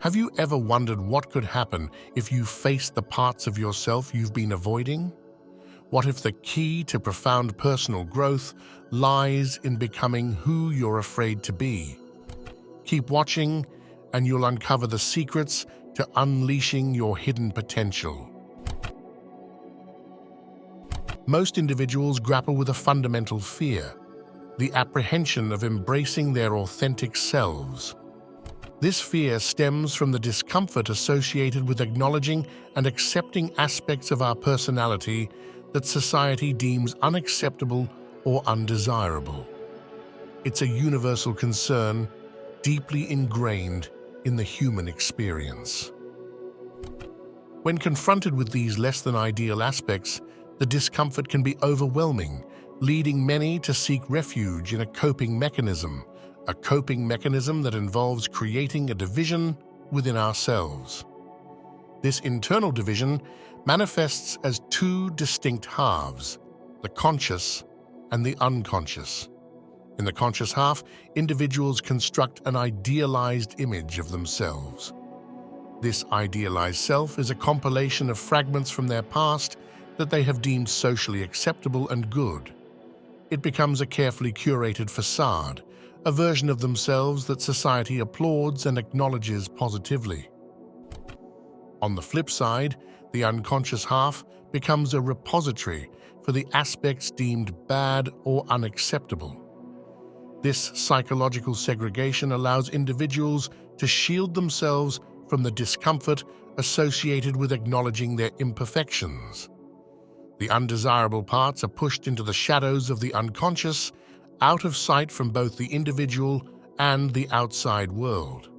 Have you ever wondered what could happen if you faced the parts of yourself you've been avoiding? What if the key to profound personal growth lies in becoming who you're afraid to be? Keep watching, and you'll uncover the secrets to unleashing your hidden potential. Most individuals grapple with a fundamental fear, the apprehension of embracing their authentic selves. This fear stems from the discomfort associated with acknowledging and accepting aspects of our personality that society deems unacceptable or undesirable. It's a universal concern, deeply ingrained in the human experience. When confronted with these less-than-ideal aspects, the discomfort can be overwhelming, leading many to seek refuge in a coping mechanism that involves creating a division within ourselves. This internal division manifests as two distinct halves, the conscious and the unconscious. In the conscious half, individuals construct an idealized image of themselves. This idealized self is a compilation of fragments from their past that they have deemed socially acceptable and good. It becomes a carefully curated facade, a version of themselves that society applauds and acknowledges positively. On the flip side, the unconscious half becomes a repository for the aspects deemed bad or unacceptable. This psychological segregation allows individuals to shield themselves from the discomfort associated with acknowledging their imperfections. The undesirable parts are pushed into the shadows of the unconscious, out of sight from both the individual and the outside world.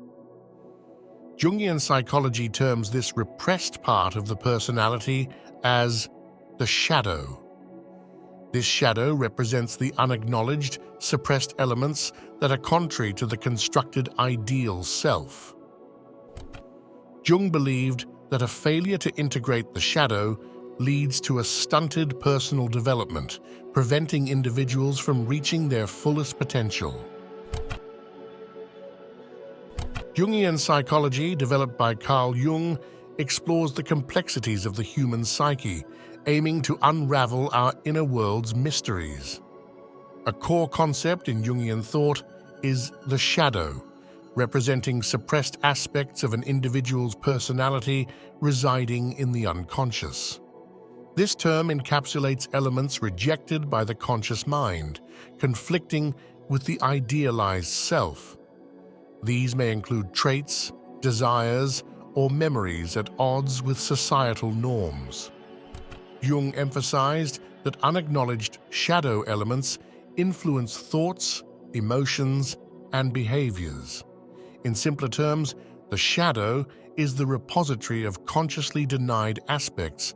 Jungian psychology terms this repressed part of the personality as the shadow. This shadow represents the unacknowledged, suppressed elements that are contrary to the constructed ideal self. Jung believed that a failure to integrate the shadow leads to a stunted personal development, preventing individuals from reaching their fullest potential. Jungian psychology, developed by Carl Jung, explores the complexities of the human psyche, aiming to unravel our inner world's mysteries. A core concept in Jungian thought is the shadow, representing suppressed aspects of an individual's personality residing in the unconscious. This term encapsulates elements rejected by the conscious mind, conflicting with the idealized self. These may include traits, desires, or memories at odds with societal norms. Jung emphasized that unacknowledged shadow elements influence thoughts, emotions, and behaviors. In simpler terms, the shadow is the repository of consciously denied aspects,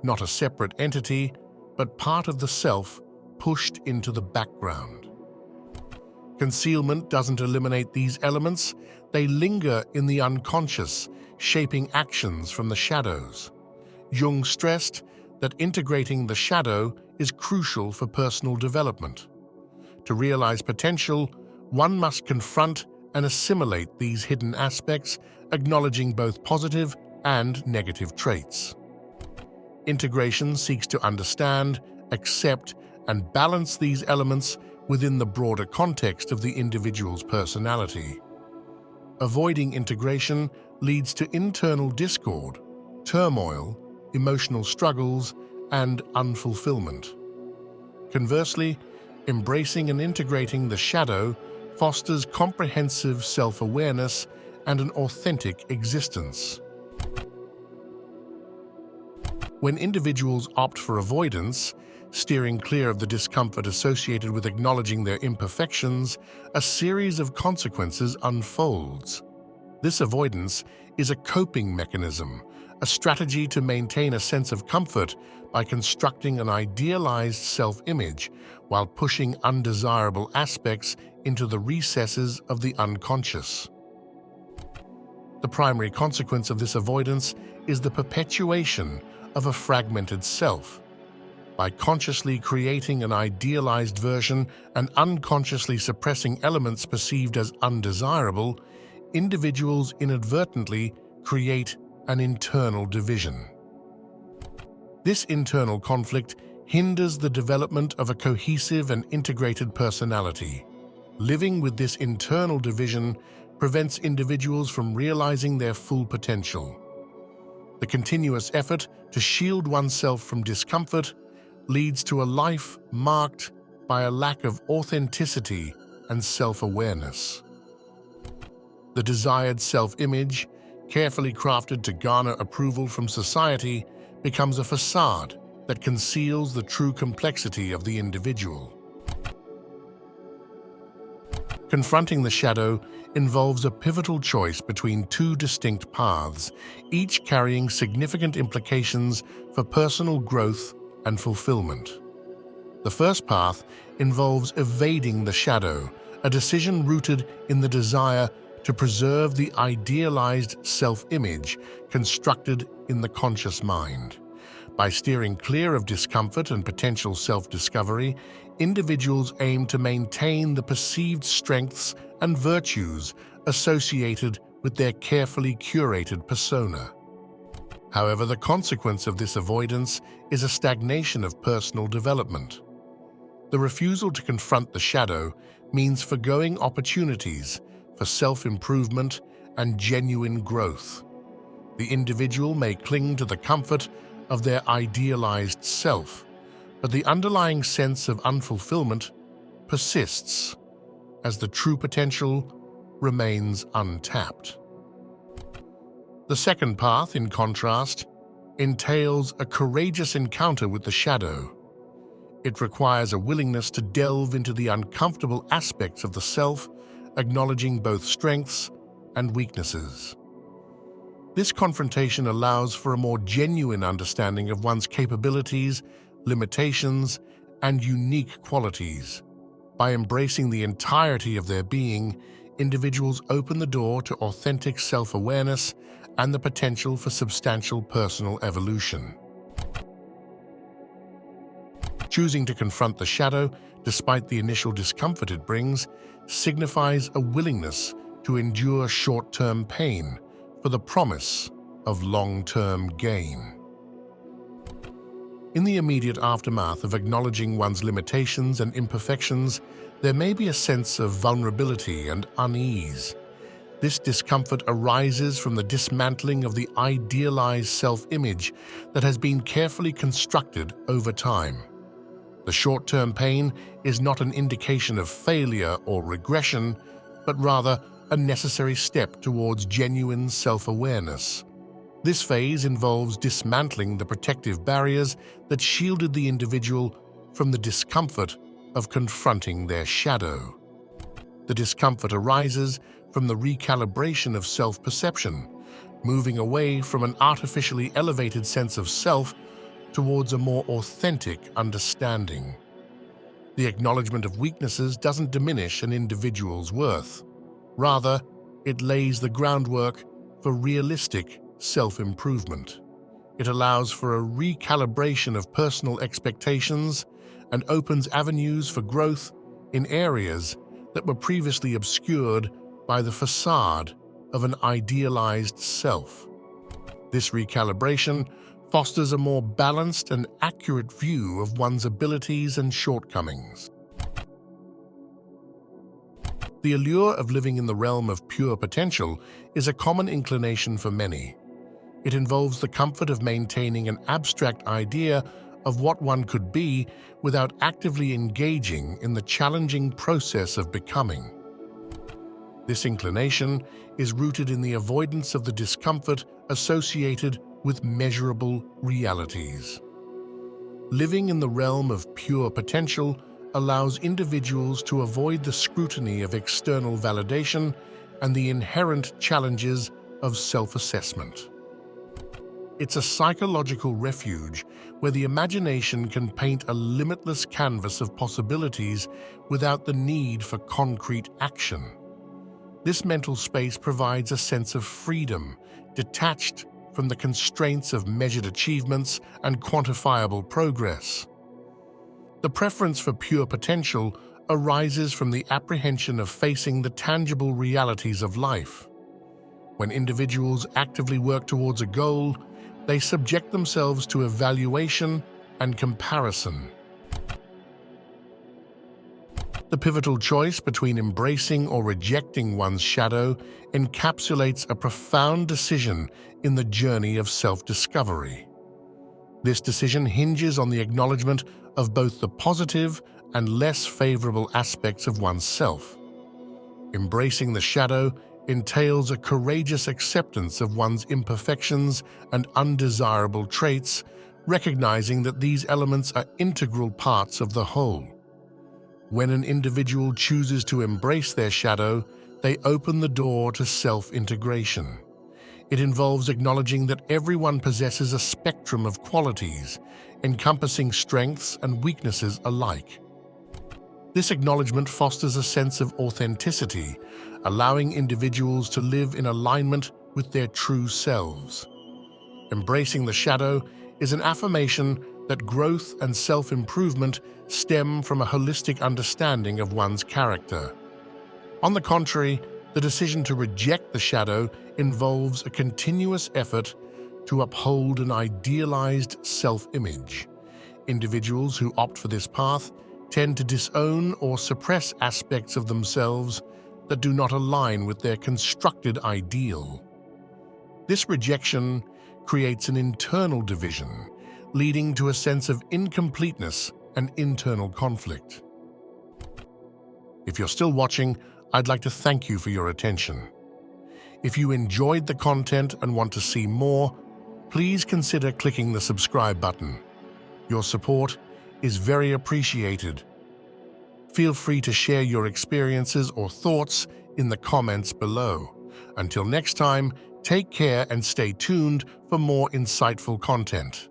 not a separate entity, but part of the self pushed into the background. Concealment doesn't eliminate these elements, they linger in the unconscious, shaping actions from the shadows. Jung stressed that integrating the shadow is crucial for personal development. To realize potential, one must confront and assimilate these hidden aspects, acknowledging both positive and negative traits. Integration seeks to understand, accept, and balance these elements within the broader context of the individual's personality. Avoiding integration leads to internal discord, turmoil, emotional struggles, and unfulfillment. Conversely, embracing and integrating the shadow fosters comprehensive self-awareness and an authentic existence. When individuals opt for avoidance, steering clear of the discomfort associated with acknowledging their imperfections, a series of consequences unfolds. This avoidance is a coping mechanism, a strategy to maintain a sense of comfort by constructing an idealized self-image while pushing undesirable aspects into the recesses of the unconscious. The primary consequence of this avoidance is the perpetuation of a fragmented self. By consciously creating an idealized version and unconsciously suppressing elements perceived as undesirable, individuals inadvertently create an internal division. This internal conflict hinders the development of a cohesive and integrated personality. Living with this internal division prevents individuals from realizing their full potential. The continuous effort to shield oneself from discomfort leads to a life marked by a lack of authenticity and self-awareness. The desired self-image, carefully crafted to garner approval from society, becomes a facade that conceals the true complexity of the individual. Confronting the shadow involves a pivotal choice between two distinct paths, each carrying significant implications for personal growth and fulfillment. The first path involves evading the shadow, a decision rooted in the desire to preserve the idealized self-image constructed in the conscious mind. By steering clear of discomfort and potential self-discovery, individuals aim to maintain the perceived strengths and virtues associated with their carefully curated persona. However, the consequence of this avoidance is a stagnation of personal development. The refusal to confront the shadow means forgoing opportunities for self-improvement and genuine growth. The individual may cling to the comfort of their idealized self, but the underlying sense of unfulfillment persists as the true potential remains untapped. The second path, in contrast, entails a courageous encounter with the shadow. It requires a willingness to delve into the uncomfortable aspects of the self, acknowledging both strengths and weaknesses. This confrontation allows for a more genuine understanding of one's capabilities, limitations, and unique qualities. By embracing the entirety of their being, individuals open the door to authentic self-awareness and the potential for substantial personal evolution. Choosing to confront the shadow, despite the initial discomfort it brings, signifies a willingness to endure short-term pain for the promise of long-term gain. In the immediate aftermath of acknowledging one's limitations and imperfections, there may be a sense of vulnerability and unease. This discomfort arises from the dismantling of the idealized self-image that has been carefully constructed over time. The short-term pain is not an indication of failure or regression, but rather a necessary step towards genuine self-awareness. This phase involves dismantling the protective barriers that shielded the individual from the discomfort of confronting their shadow. The discomfort arises from the recalibration of self-perception, moving away from an artificially elevated sense of self towards a more authentic understanding. The acknowledgement of weaknesses doesn't diminish an individual's worth. Rather, it lays the groundwork for realistic self-improvement. It allows for a recalibration of personal expectations and opens avenues for growth in areas that were previously obscured by the facade of an idealized self. This recalibration fosters a more balanced and accurate view of one's abilities and shortcomings. The allure of living in the realm of pure potential is a common inclination for many. It involves the comfort of maintaining an abstract idea of what one could be without actively engaging in the challenging process of becoming. This inclination is rooted in the avoidance of the discomfort associated with measurable realities. Living in the realm of pure potential allows individuals to avoid the scrutiny of external validation and the inherent challenges of self-assessment. It's a psychological refuge where the imagination can paint a limitless canvas of possibilities without the need for concrete action. This mental space provides a sense of freedom, detached from the constraints of measured achievements and quantifiable progress. The preference for pure potential arises from the apprehension of facing the tangible realities of life. When individuals actively work towards a goal, they subject themselves to evaluation and comparison. The pivotal choice between embracing or rejecting one's shadow encapsulates a profound decision in the journey of self-discovery. This decision hinges on the acknowledgement of both the positive and less favorable aspects of oneself. Embracing the shadow entails a courageous acceptance of one's imperfections and undesirable traits, recognizing that these elements are integral parts of the whole. When an individual chooses to embrace their shadow, they open the door to self-integration. It involves acknowledging that everyone possesses a spectrum of qualities, encompassing strengths and weaknesses alike. This acknowledgement fosters a sense of authenticity, allowing individuals to live in alignment with their true selves. Embracing the shadow is an affirmation that growth and self-improvement stem from a holistic understanding of one's character. On the contrary, the decision to reject the shadow involves a continuous effort to uphold an idealized self-image. Individuals who opt for this path tend to disown or suppress aspects of themselves that do not align with their constructed ideal. This rejection creates an internal division, leading to a sense of incompleteness and internal conflict. If you're still watching, I'd like to thank you for your attention. If you enjoyed the content and want to see more, please consider clicking the subscribe button. Your support is very appreciated. Feel free to share your experiences or thoughts in the comments below. Until next time, take care and stay tuned for more insightful content.